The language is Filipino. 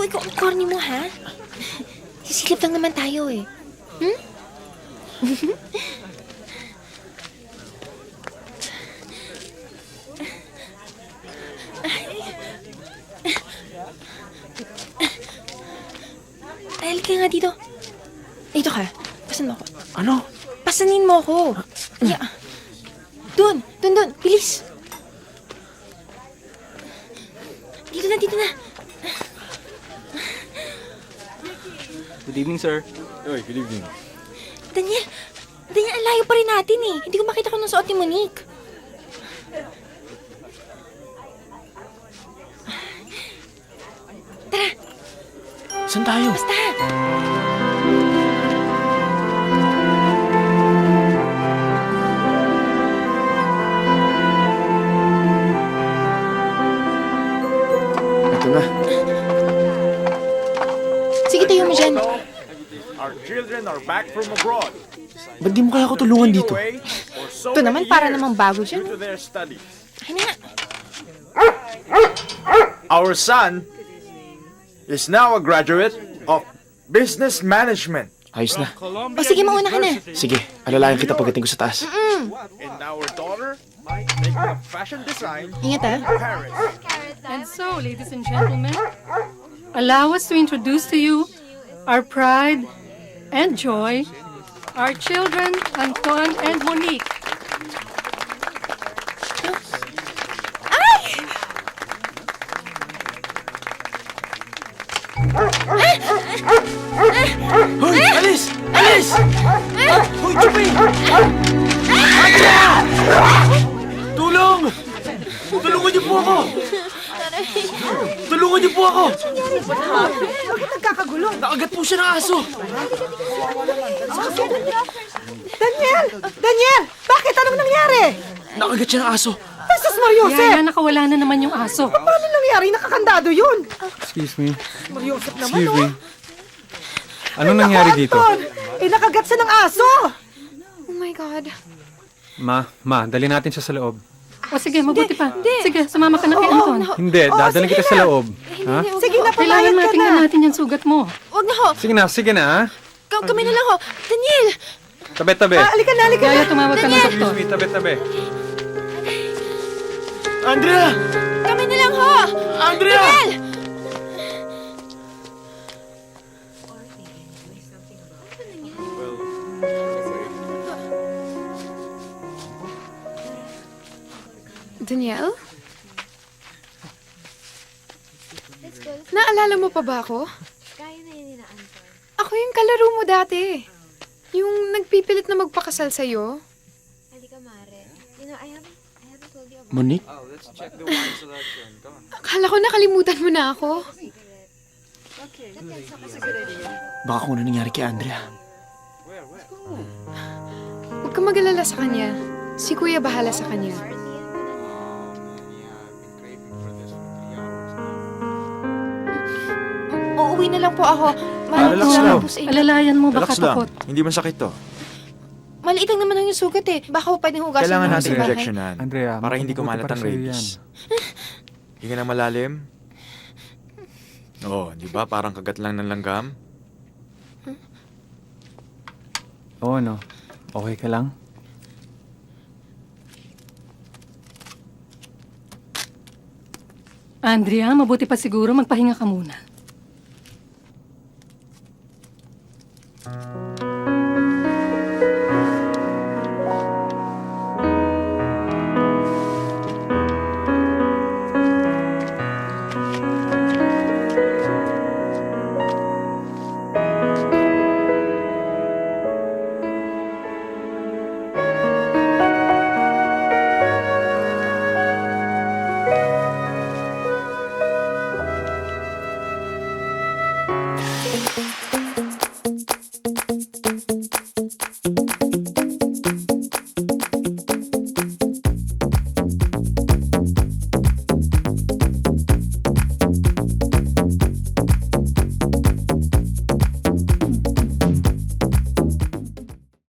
ikaw, ang corny mo, ha? Sisilip lang naman tayo, eh. Hmm? Halika nga dito. Dito ka. Pasan mo ako. Ano? Pasanin mo ako. Yeah. Doon. Bilis. Dito na. Good evening, sir. Oy, good evening. Daniel, ang layo pa rin natin eh. Hindi ko makita kung nung suot ni Monique. Tara, Saan tayo? basta. Ito na. Sige, tayo mo dyan. Our children are back from abroad. Ba't di mo kaya ako tulungan dito? Ito naman, para namang bago dyan. Due to their studies. Ay na nga. Our son is now a graduate of business management. Ayos na. O sige, mauna ka na. Sige, alalayan kita pagdating ko sa taas. And our daughter taking up fashion design Ingat ah. in Paris. And so, ladies and gentlemen, allow us to introduce to you our pride and joy, our children, Antoine and Monique. Hoy! Alis! Alis! Hoy, Chupi! Andrea! Tulong! Tulungan niyo po ako! Tulungan niyo po ako! Bakit nagkakagulo? Nakagat po siya ng aso! Daniel! Bakit? Anong nangyari? Nakagat siya ng aso! Jesus Mariosep! Yaya, nakawala na naman yung aso. Paano nangyari? Nakakandado yun! Excuse me. Mariosep naman, Excuse me. oh! Anong nangyari dito? Anton! Nakagat siya ng aso! Oh my God. Ma, dali natin siya sa loob. O sige, mabuti pa. Sige, sumama ka na kay Anton. Hindi, dadalhin kita sa loob. Ha? Sige na, Kailangan pamayag ka na! matingnan natin yung sugat mo. Huwag na ho. Sige na, ha? Kami na lang ho. Daniel! Tabi. Halika na! Yaya, tumawag ka ng doktor. Excuse me, tabi. Andrea! Kami na lang ho! Andrea! Daniel! Daniel? Naalala mo pa ba ako? Ako yung kalaro mo dati. Yung nagpipilit na magpakasal sa'yo. Monique? Akala ko nakalimutan mo na ako. Baka kung ano nangyari kay Andrea. Huwag kang mag-alala sa kanya. Si Kuya bahala sa kanya. Uuwi na lang po ako. Relax Maliit lang. po sa inyo. Alalayan mo, baka Relax lang. takot. Hindi man sakit to. Maliit lang naman ang yung sugat eh. Baka ho pwedeng hugasan Kailangan mo natin sa bahay. injectionan. Andrea, para hindi mabuti kumalat para ang sa'yo rabies. Hinga na malalim. Oo, di ba? Parang kagat lang ng langgam. Oo, no. Okay ka lang? Andrea, mabuti pa siguro magpahinga ka muna.